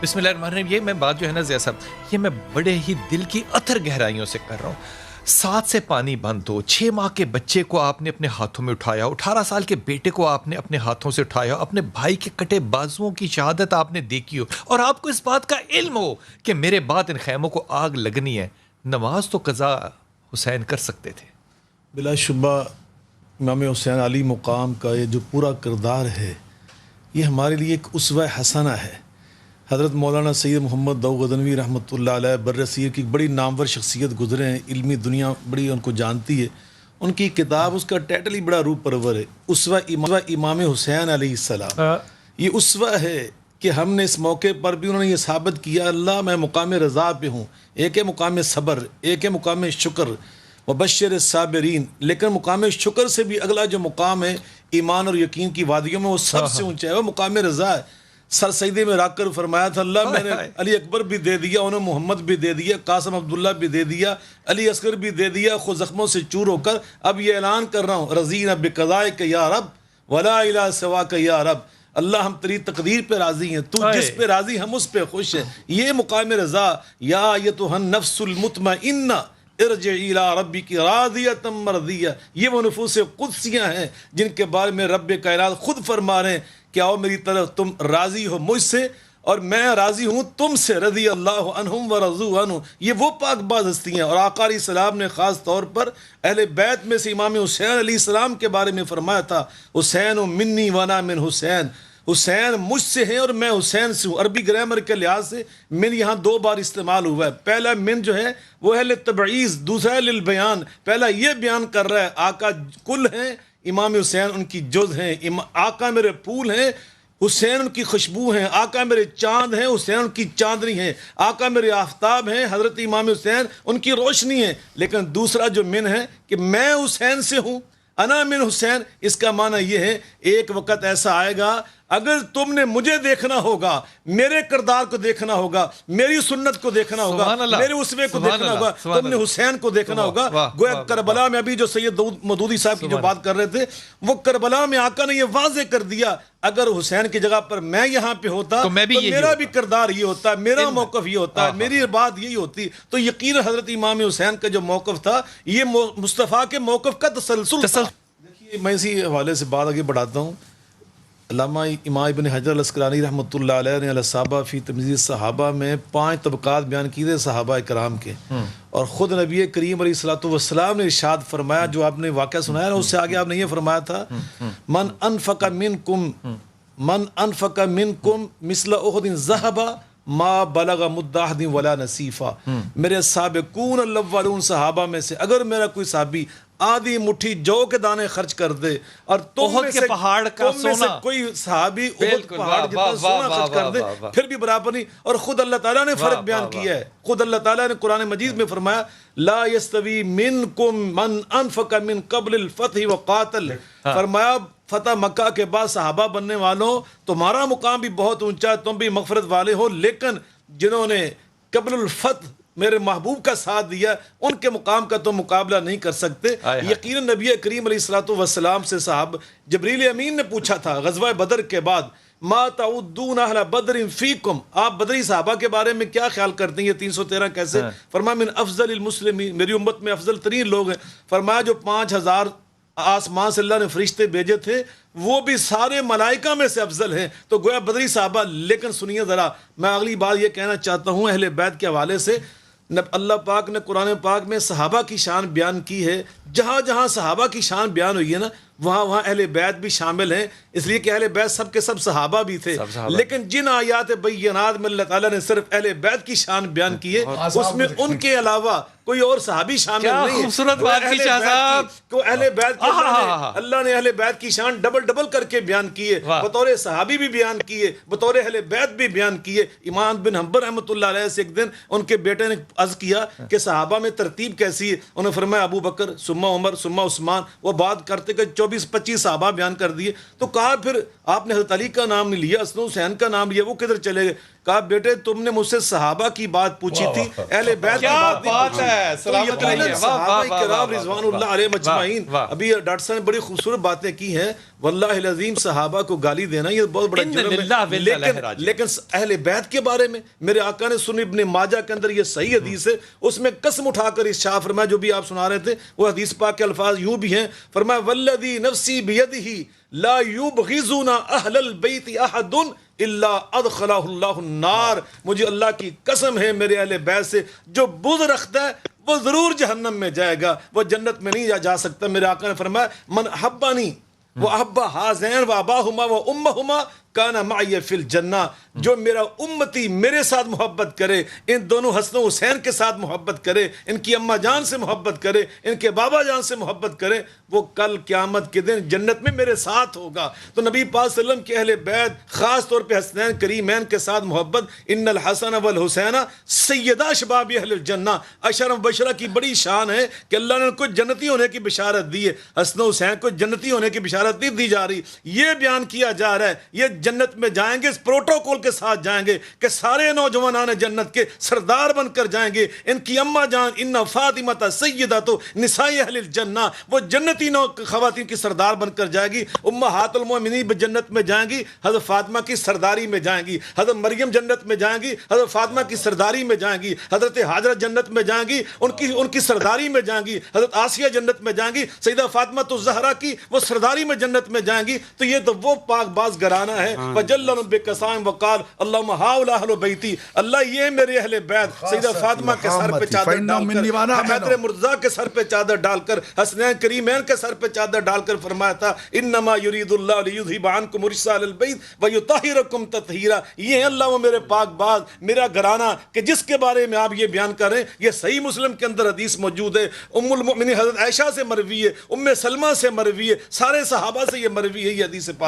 بسم اللہ الرحمن الرحیم. یہ میں بات جو ہے نا ضیاء صاحب, یہ میں بڑے ہی دل کی اتھر گہرائیوں سے کر رہا ہوں. 7 سے پانی بند ہو, 6 ماہ کے بچے کو آپ نے اپنے ہاتھوں میں اٹھایا, 18 سال کے بیٹے کو آپ نے اپنے ہاتھوں سے اٹھایا, اپنے بھائی کے کٹے بازوؤں کی شہادت آپ نے دیکھی ہو, اور آپ کو اس بات کا علم ہو کہ میرے بعد ان خیموں کو آگ لگنی ہے. نماز تو قضا حسین کر سکتے تھے. بلا شبہ امام حسین علی مقام کا یہ جو پورا کردار ہے, یہ ہمارے لیے ایک اسوہ حسنہ ہے. حضرت مولانا سید محمد داؤد غزنوی رحمۃ اللہ علیہ بر صغیر کی بڑی نامور شخصیت گزرے ہیں, علمی دنیا بڑی ان کو جانتی ہے. ان کی کتاب, اس کا ٹائٹل ہی بڑا روح پرور ہے, اسوہ امام حسین علیہ السلام. یہ اسوہ ہے کہ ہم نے اس موقع پر بھی انہوں نے یہ ثابت کیا, اللہ میں مقام رضا پہ ہوں. ایک ہے مقام صبر, ایک ہے مقام شکر, وبشر الصابرین. لیکن مقام شکر سے بھی اگلا جو مقام ہے ایمان اور یقین کی وادیوں میں, وہ سب سے اونچا ہے, وہ مقام رضا ہے. سر سجدے میں رکھ کر فرمایا تھا, اللہ میں نے علی اکبر بھی دے دیا, انہیں محمد بھی دے دیا, قاسم عبداللہ بھی دے دیا, علی اصغر بھی دے دیا, خود زخموں سے چور ہو کر اب یہ اعلان کر رہا ہوں, رضینا بقضائک یا رب ولا الہ سواک یا رب. اللہ ہم تیری تقدیر پہ راضی ہیں, تو جس پہ راضی ہم اس پہ خوش ہیں. یہ مقام رضا. یا ایتھا النفس المطمئنہ ارجعی الی ربک راضیۃ مرضیہ. یہ وہ نفوس قدسیاں ہیں جن کے بارے میں رب کائنات خود فرما رہے ہیں کہ آؤ میری طرف, تم راضی ہو مجھ سے اور میں راضی ہوں تم سے. رضی اللہ عنہم ورضوا عنہ. یہ وہ پاک باز ہستیاں. اور آقا علیہ السلام نے خاص طور پر اہل بیت میں سے امام حسین علیہ السلام کے بارے میں فرمایا تھا, حسین منی وانا من حسین. حسین مجھ سے ہیں اور میں حسین سے ہوں. عربی گرامر کے لحاظ سے من یہاں 2 بار استعمال ہوا ہے. پہلا من جو ہے وہ ہے للتبعیض, دوسرا ہے للبیان. پہلا یہ بیان کر رہا ہے آقا کل ہیں, امام حسین ان کی جز ہیں. آقا میرے پھول ہیں, حسین ان کی خوشبو ہیں. آقا میرے چاند ہیں, حسین ان کی چاندنی ہیں. آقا میرے آفتاب ہیں, حضرت امام حسین ان کی روشنی ہیں. لیکن دوسرا جو من ہے کہ میں حسین سے ہوں, انا من حسین, اس کا معنی یہ ہے ایک وقت ایسا آئے گا اگر تم نے مجھے دیکھنا ہوگا, میرے کردار کو دیکھنا ہوگا, میری سنت کو دیکھنا ہوگا, میرے اسوے کو دیکھنا ہوگا, تم نے حسین کو دیکھنا ہوگا. گویا کربلا میں ابھی جو سید داؤد مودودی صاحب کی جو بات کر رہے تھے, وہ کربلا میں آقا نے یہ واضح کر دیا, اگر حسین کی جگہ پر میں یہاں پہ ہوتا تو میرا بھی کردار یہ ہوتا, میرا موقف یہ ہوتا, میری بات یہی ہوتی. تو یقین حضرت امام حسین کا جو موقف تھا یہ مصطفیٰ کے موقف کا تسلسل تھا. دیکھیے میں اسی حوالے سے بات آگے بڑھاتا ہوں. علامہ امام ابن حجر الاسقلانی رحمۃ اللہ علیہ نے الصحابہ فی تمییز الصحابہ میں 5 طبقات بیان کیے تھے صحابہ کرام کے, اور خود نبی کریم علیہ الصلوۃ والسلام نے ارشاد فرمایا, جو آپ نے واقعہ سنایا نا اس سے آگے آپ نے یہ فرمایا تھا, من انفق منکم مثل احد ذهب ما بلغ مد احد ولا نصیفا. میرے سابقون الاولون صحابہ میں سے اگر میرا کوئی صحابی آدھی مٹھی جو کے دانے خرچ کر دے, اور احد کے پہاڑ کا سونا, کوئی صحابی احد پہاڑ جتنا سونا خرچ کر دے پھر بھی برابر نہیں. اور خود اللہ تعالیٰ نے فرق بیان کیا ہے. خود اللہ تعالیٰ نے قرآن مجید میں فرمایا, لا یستوی منکم من انفق من قبل الفتح وقاتل. فرمایا فتح مکہ کے بعد صحابہ بننے والوں تمہارا مقام بھی بہت اونچا ہے, تم بھی مغفرت والے ہو, لیکن جنہوں نے قبل الفتح میرے محبوب کا ساتھ دیا ان کے مقام کا تو مقابلہ نہیں کر سکتے. یقیناً نبی کریم علیہ الصلوۃ والسلام سے صاحب جبریل امین نے پوچھا تھا غزوہ بدر کے بعد, ما تعدون اہل بدر فیکم, آپ بدری صحابہ کے بارے میں کیا خیال کرتے ہیں, یہ 313 کیسے؟ فرمایا من افضل المسلمین, میری امت میں افضل ترین لوگ ہیں. فرمایا جو 5000 آسمان سے اللہ نے فرشتے بھیجے تھے وہ بھی سارے ملائکہ میں سے افضل ہیں. تو گویا بدری صحابہ. لیکن سنیے ذرا, میں اگلی بات یہ کہنا چاہتا ہوں اہل بیت کے حوالے سے. اللہ پاک نے قرآن پاک میں صحابہ کی شان بیان کی ہے, جہاں جہاں صحابہ کی شان بیان ہوئی ہے نا وہاں وہاں اہل بیت بھی شامل ہیں, اس لیے کہ اہل بیت سب کے سب صحابہ بھی تھے. لیکن جن آیات بینات میں اللہ تعالیٰ نے صرف اہل بیت کی شان بیان کی ہے, اس میں ان کے علاوہ کوئی اور صحابی شامل نہیں ہے. خوبصورت بات کی شاہ صاحب, کو اہل بیت کی اللہ نے اہل بیت کی شان ڈبل کر کے بیان کی ہے, بطور صحابی بھی بیان کی ہے, بطور اہل بیت بھی بیان کی ہے. امام بن حنبل رحمۃ اللہ علیہ سے ایک دن ان کے بیٹے نے عرض کیا کہ صحابہ میں ترتیب کیسی ہے, انہوں نے فرمایا ابو بکر ثم عمر ثم عثمان. وہ بات کرتے کہ 24-25 صحابہ بیان کر دیے. تو کہا پھر آپ نے حضرت علی کا نام نہیں لیا, حسن حسین کا نام لیا, وہ کدھر چلے گئے؟ کہا بیٹے تم نے مجھ سے صحابہ کی بات پوچھی تھی، اہل بیت کی کیا بات نہیں بات پوچھی۔ ہے، تو سلامت یقیناً رہیے، واہ، واہ، صحابہ واہ، کرام واہ، رضوان واہ، اللہ علیہ مجمعین۔ واہ۔ ابھی ڈاکٹر صاحب نے بڑی خوبصورت باتیں کی ہیں، واللہ العظیم صحابہ کو گالی دینا یہ بہت بڑا ان جرم للہ و ہے، انا الیہ راجعون۔ لیکن اہل بیت کے بارے میں میرے آقا نے سنن ابن ماجہ کے اندر یہ صحیح حدیث ہے، اس میں قسم اٹھا کر ارشاد فرمایا، جو بھی آپ سنا رہے تھے وہ حدیث پاک کے الفاظ یوں بھی ہیں، فرمایا والذی نفسی بیدہ لا یبغضنا اہل البیت احد الا ادخلہ اللہ النار۔ مجھے اللہ کی قسم ہے میرے اہل بیت سے جو بغض رکھتا ہے وہ ضرور جہنم میں جائے گا، وہ جنت میں نہیں جا سکتا۔ میرے آقا نے فرمایا من احبانی وَأَحْبَ هَذَيْنِ وَأَبَاهُمَا وَأُمَّهُمَا كَانَ مَعِيَ فِي الْجَنَّةِ، جو میرا امتی میرے ساتھ محبت کرے، ان دونوں حسن و حسین کے ساتھ محبت کرے، ان کی اماں جان سے محبت کرے، ان کے بابا جان سے محبت کرے، وہ کل قیامت کے دن جنت میں میرے ساتھ ہوگا۔ تو نبی پاک صلی اللہ علیہ وسلم کے اہل بیت خاص طور پہ حسنین کریمین کے ساتھ محبت، ان الحسن والحسین سیدہ شباب اہل الجنہ، عشر مبشرہ کی بڑی شان ہے کہ اللہ نے ان کو جنتی ہونے کی بشارت دی ہے۔ حسن و حسین کو جنتی ہونے کی بشارت نہیں دی جا رہی، یہ بیان کیا جا رہا ہے یہ جنت میں جائیں گے، اس پروٹوکول کے ساتھ جائیں گے کہ سارے نوجوانان جنت کے سردار بن کر جائیں گے۔ ان کی اماں جان ان فاطمہ سیدہ تو نساء اہل الجنہ، وہ جنتی خواتین کی سردار بن کر جائے گی۔ امہات المومنین جنت میں جائیں گی، حضرت فاطمہ کی سرداری میں جائیں گی، حضرت مریم جنت میں جائیں گی، حضرت فاطمہ کی سرداری میں جائیں گی، حضرت ہاجرہ جنت میں جائیں گی، ان کی سرداری میں جائیں گی، حضرت آسیہ جنت میں جائیں گی، سیدہ فاطمہ تو زہرا کی وہ سرداری میں جنت میں جائیں گی۔ تو یہ تو وہ پاک باز گھرانہ ہے، وجلن بقسام وقال اللهم هؤلاء اهل بیتی، اللہ یہ میرے اہل بیت، سیدہ فاطمہ کے سر پہ چادر ڈال کر، حضرت مرتضیٰ کے سر پہ چادر ڈال کر، حسنین کریمین کے سر پہ چادر ڈال کر فرمایا تھا انما یرید اللہ لیذھب عنکم الرجس اہل البیت ویطہرکم تطہیرا۔ یہ ہے اللہ وہ میرے پاک باز، میرا گھرانہ کہ جس کے بارے میں آپ یہ بیان کر رہے ہیں۔ یہ صحیح مسلم کے اندر حدیث موجود ہے، ام المؤمنین حضرت عائشہ سے مروی ہے، ام سلمہ سے مروی ہے، سارے صحابہ سے یہ مروی ہے، یہ حدیث پاک